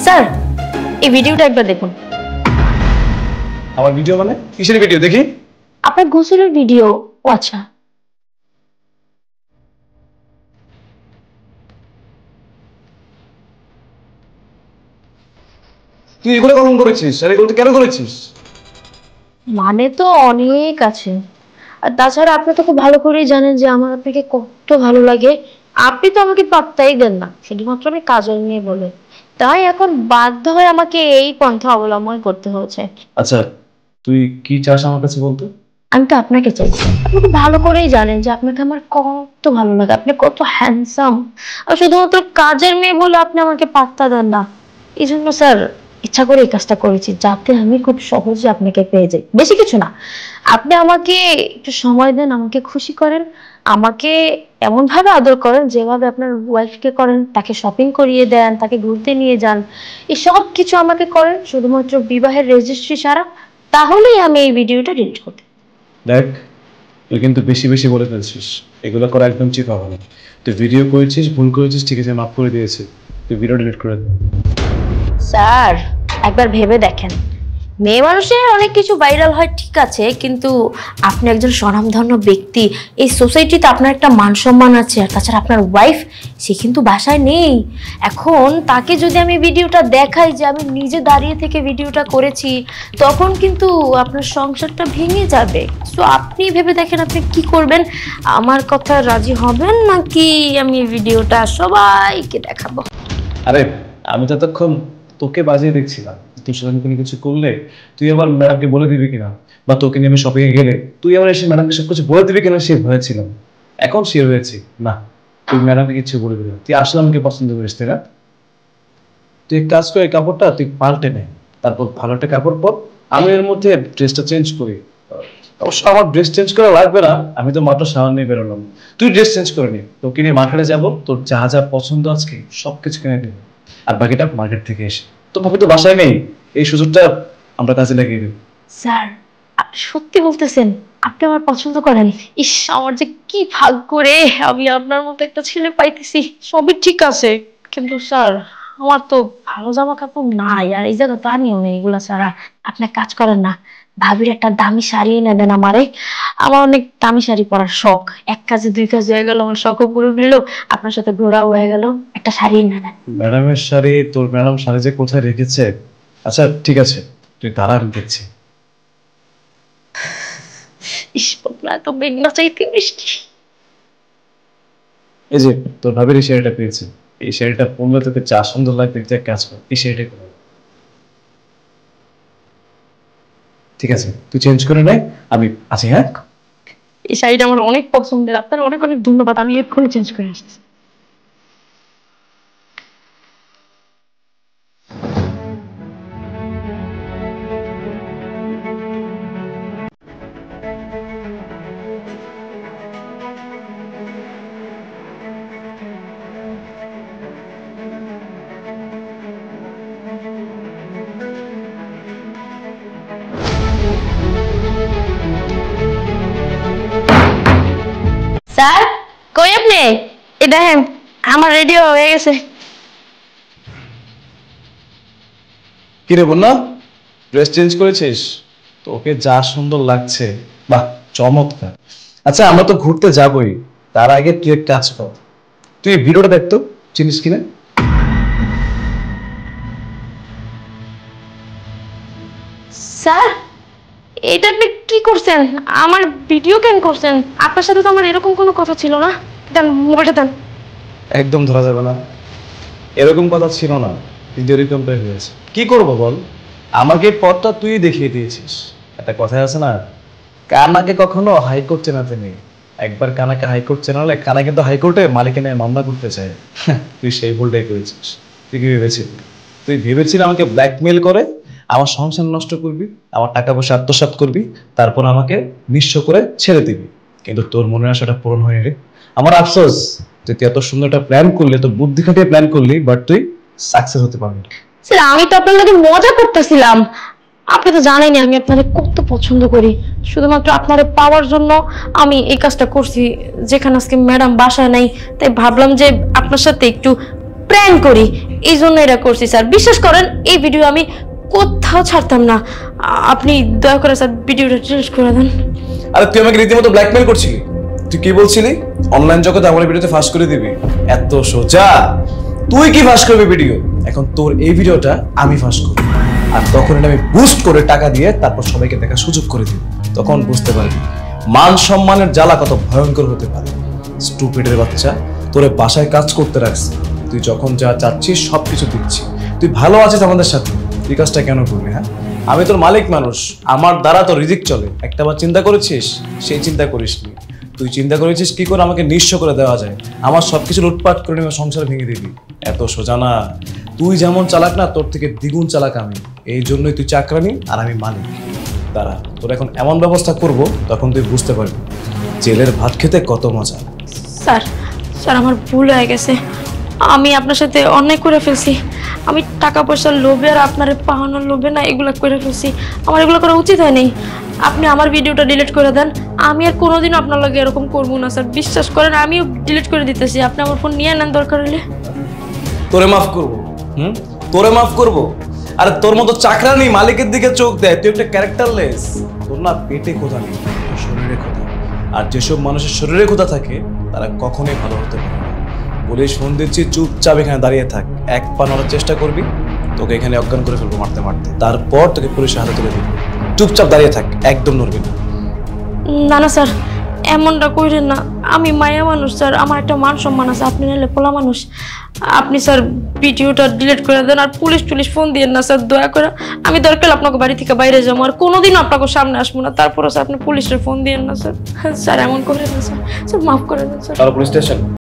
Sir এই ভিডিওটা একবার দেখুন। আমার ভিডিও মানে কিসের ভিডিও দেখি? আপনার গোসলের ভিডিও। ও আচ্ছা, তুই এগুলো কখন করেছিস আর এগুলো কেন করেছিস? মানে তো অনেক আছে। আর তাছাড়া আপনি তো খুব ভালো করেই জানেন যে আমার আপনাকে কত ভালো লাগে। আপনি তো আমাকে পাত্তাই দেন না, শুধুমাত্র আমি কাজল নিয়ে বলে। তাই এখন বাধ্য হয়ে আমাকে এই পন্থা অবলম্বন করতে হয়েছে। আচ্ছা, তুই কি চাস আমার কাছে বলতে? আমি তো আপনাকে চাইছি। আপনি খুব ভালো করেই জানেন যে আপনাকে আমার কত ভালো লাগে, আপনি কত হ্যান্ডসাম। আর শুধুমাত্র কাজের মেয়ে বলে আপনি আমাকে পাত্তা দেন না। এই জন্য স্যার ইচ্ছা করে এই কাজটা করেছি, যাতে আমি খুব সহজে আপনাকে পেয়ে যাই। বেশি কিছু না, আপনি আমাকে একটু সময় দেন, আমাকে খুশি করেন, আমাকে এমন ভাবে আদর করেন যেভাবে আপনার ওয়াইফকে করেন, তাকে শপিং করিয়ে দেন, তাকে ঘুরতে নিয়ে যান। এই সব কিছু আমাকে করেন শুধুমাত্র বিবাহের রেজিস্ট্রি ছাড়া, তাহলেই আমি এই ভিডিওটা ডিলিট করতে। দেখ, তুই কিন্তু বেশি বেশি বলে ফেলছিস। এগুলো করা একদম ঠিক হবে না। তুই ভিডিও করেছিস, ভুল করেছিস, ঠিক আছে, মাফ করে দিয়েছি। তুই ভিডিও ডিলিট করে দে। স্যার একবার ভেবে দেখেন, মেয়ে মানুষের অনেক কিছু ভাইরাল হয় ঠিক আছে, কিন্তু আপনি একজন স্বনামধন্য ব্যক্তি, এই সোসাইটিতে আপনার একটা মান সম্মান আছে। আর তাছাড়া আপনার ওয়াইফ, সে কিন্তু বাসায় নেই। এখন তাকে যদি আমি ভিডিওটা দেখাই যে আমি নিজে দাঁড়িয়ে থেকে ভিডিওটা করেছি, তখন কিন্তু আপনার সংসারটা ভেঙে যাবে। সো আপনি ভেবে দেখেন আপনি কি করবেন। আমার কথা রাজি হবেন নাকি আমি এই ভিডিওটা সবাইকে দেখাবো? আরে, আমি তো এতক্ষণ তোকে বাজিয়ে দেখছিলাম। তুই সেখানে কোনো কিছু করলে তুই আবার ম্যাডামকে বলে দিবি কিনা, বা তোকে নিয়ে আমি শপিংয়ে গেলে তুই আবার এসে ম্যাডামকে সব কিছু বলে দিবি কিনা, সে ভয়েছিলাম। এখন সে হয়েছি না, তুই ম্যাডামকে কিছু বলে দিবি না। তুই আসলে আমাকে পছন্দ করিস, তাই না? তুই এক কাজ করে কাপড়টা তুই পাল্টে নে, তারপর ভালো একটা কাপড় পর। আমি এর মধ্যে ড্রেসটা চেঞ্জ করি। অবশ্য আমার ড্রেস চেঞ্জ করা লাগবে না, আমি তো মাত্র সামান নিয়ে বেরোলাম। তুই ড্রেস চেঞ্জ করে নি, তোকে নিয়ে মার্কেটে যাবো, তোর যা যা পছন্দ আজকে সবকিছু কিনে দেবো। আর বাকিটা মার্কেট থেকে এসে। তো ভাবি তো বাসায় নেই, এই সুযোগটা আমরা কাজে লাগিয়ে দেবো। স্যার আপনি সত্যি বলতেছেন? আপনি আমার পছন্দ করেন? ইস, আমার যে কি ভাগ্য রে, আমি আপনার মতো একটা ছেলে পাইতেছি। সবই ঠিক আছে, কিন্তু স্যার আমার তো ভালো জামা কাপড় নাই, আর এই জায়গা তো আনিও নেই এগুলা ছাড়া। আপনি এক কাজ করেন না, ভাবির একটা দামি শাড়ি এনে দেন আমারে। আমার অনেক দামি শাড়ি পরার শখ। এক কাজে দুই কাজ হয়ে গেল, আমার শখও পুরো হলো, আপনার সাথে ঘোরাও হয়ে গেল। একটা শাড়ি এনে দেন। ম্যাডামের শাড়ি? তোর ম্যাডাম শাড়ি যে কোথায় রেখেছে? আচ্ছা ঠিক আছে, তুই দাঁড়া, আমি দেখছি। ইস, বদলা তো মেঘনা চাইতে মিষ্টি। এই যে তোর ভাবির এই শাড়িটা পেয়েছে। এই শাড়িটা পরলে তোকে যা সুন্দর লাগবে, তুই এক কাজ কর, এই শাড়িটা করে। ঠিক আছে, তুই চেঞ্জ করে নে, আমি আছি। হ্যাঁ, এই শাড়িটা আমার অনেক পছন্দের, আপনার অনেক অনেক ধন্যবাদ। আমি এক্ষুনি চেঞ্জ করে আসছি। স্যার কই আপনি? এই দেখেন আমার রেডিও হয়ে গেছে। কি রে বন্যা, ড্রেস চেঞ্জ করেছিস? তোকে যা সুন্দর লাগছে, বাহ চমৎকার। আচ্ছা, আমরা তো ঘুরতে যাবই, তার আগে তুই এক কাজ কর, তুই এই ভিডিওটা দেখতো, চিনিস কিনা? স্যার এটা আপনি কি করছেন? আমার ভিডিও কেন করছেন? আপনার সাথে তো আমার এরকম কোনো কথা ছিল না। দেন মোবাইলটা দেন। একদম ধরা যাবে না, এরকম কথা ছিল না, কিন্তু এরকমটাই হয়েছে। কি করবো বল, আমাকে পথটা তুই দেখিয়ে দিয়েছিস। একটা কথাই আছে না, কানাকে কখনো হাইকোর্ট চেনাতে নেই। একবার কানাকে হাইকোর্ট চেনালে কানা কিন্তু হাইকোর্টে মালিকানা মামলা করতে চায়। তুই সেই ভুলটাই করেছিস। তুই কি ভেবেছিস? তুই ভেবেছিস আমাকে ব্ল্যাকমেল করে আমার সংসার নষ্ট করবি, আমার টাকা পয়সা আত্মসাৎ করবি, তারপর আমাকে নিঃস্ব করে ছেড়ে দিবি। কিন্তু তোর মনের আশাটা পূরণ হয়নি রে। আমার আফসোস যে তুই এত সুন্দর একটা প্ল্যান করলি, তো বুদ্ধি খাটিয়ে প্ল্যান করলি, বাট তুই সাকসেস হতে পারবি না। স্যার আমি তো আপনার লাগে মজা করতেছিলাম। আপনি তো জানেনই আমি আপনাদের কত পছন্দ করি। শুধুমাত্র আপনারে পাওয়ার জন্য আমি এই কাজটা করছি। যেখানে আজকে ম্যাডাম বাসায় নাই, তাই ভাবলাম যে আপনার সাথে একটু প্র্যাঙ্ক করি। এই জন্য এটা করছি স্যার। বিশ্বাস করেন এই ভিডিও আমি কোথাও ছাড়তাম না। আপনি দয়া করে স্যার ভিডিওটা ডিলিট করে দেন। আরে তুই আমাকে রীতিমতো ব্ল্যাকমেল করছিলি। তুই কি বলছিলি অনলাইন জগতে আমার ভিডিওতে ফাঁস করে দিবি? এত সোজা? তুই কি ফাঁস করবি ভিডিও? এখন তোর এই ভিডিওটা আমি ফাঁস করব, আর তখন এটা আমি বুস্ট করে টাকা দিয়ে তারপর সবাইকে দেখার সুযোগ করে দিব। তখন বুঝতে পারবি মান সম্মানের জ্বালা কত ভয়ঙ্কর হতে পারে। স্টুপিডের বাচ্চা, তোরে বাসায় কাজ করতে রাখছি, তুই যখন যা চাচ্ছিস সবকিছু দিচ্ছি, তুই ভালো আছিস আমাদের সাথে, তুই কাজটা কেন করবি? হ্যাঁ, আমি তোর মালিক মানুষ, আমার দ্বারা তোর রিজিক চলে। একটা বার চিন্তা করেছিস? সেই চিন্তা করিসনি। তুই চিন্তা করেছিস কি করে আমাকে নিঃস্ব করে দেওয়া যায়, আমার সবকিছু লুটপাট করে নিয়ে সংসার ভেঙে দিবি। এত সোজা না। তুই যেমন চালাক না, তোর থেকে দ্বিগুণ চালাক আমি। এই জন্যই তুই চাকরানি আর আমি মালিক। দাঁড়া, তোর এখন এমন ব্যবস্থা করব, তখন তুই বুঝতে পারবি জেলের ভাত খেতে কত মজা। স্যার স্যার আমার ভুল হয়ে গেছে। আমি আপনার সাথে অন্যায় করে ফেলছি। আমি টাকা পয়সার লোভে আর আপনার পাওয়ানোর লোভে না এগুলো করে ফেলছি। আমার এগুলো করা উচিত হয়নি। আপনি আমার ভিডিওটা ডিলিট করে দেন। আমি আর কোনোদিনও আপনার লগে এরকম করবো না স্যার। বিশ্বাস করেন আমিও ডিলিট করে দিতেছি। আপনি আমার ফোন নিয়ে নেন দরকার হলে। তোরে মাফ করবো? তোরে মাফ করবো? আরে তোর মতো চাকরানি মালিকের দিকে চোখ দেয়, তুই একটা ক্যারেক্টারলেস। তোর না পেটে খোদা নেই, শরীরে খোদা। আর যেসব মানুষের শরীরে খোদা থাকে তারা কখনোই ভালো হতে পারে না। পুলিশ ফোন দিচ্ছি, চুপচাপ এখানে দাঁড়িয়ে থাক। এক পা নড়ার চেষ্টা করবি, তোকে এখানে অজ্ঞান করে ফেলবো মারতে মারতে। তারপর তোকে পুলিশের হাতে তুলে দিবি। চুপচাপ দাঁড়িয়ে থাক, একদম নড়বি না। না না স্যার, এমনটা কইরেন না। আমি মায়া মানুষ স্যার, আমার একটা মান সম্মান আছে। আপনি নাহলে পোলা মানুষ। আপনি স্যার ভিডিওটা ডিলিট করে দেন আর পুলিশ টুলিশ ফোন দিয়েন না স্যার দয়া করে। আমি দরকার আপনাকে বাড়ি থেকে বাইরে যাবো, আর কোনোদিন আপনাকে সামনে আসবো না। তারপরও স্যার আপনি পুলিশের ফোন দিয়েন না স্যার। স্যার এমন করেন না স্যার। স্যার মাফ করে দেন স্যার। Police station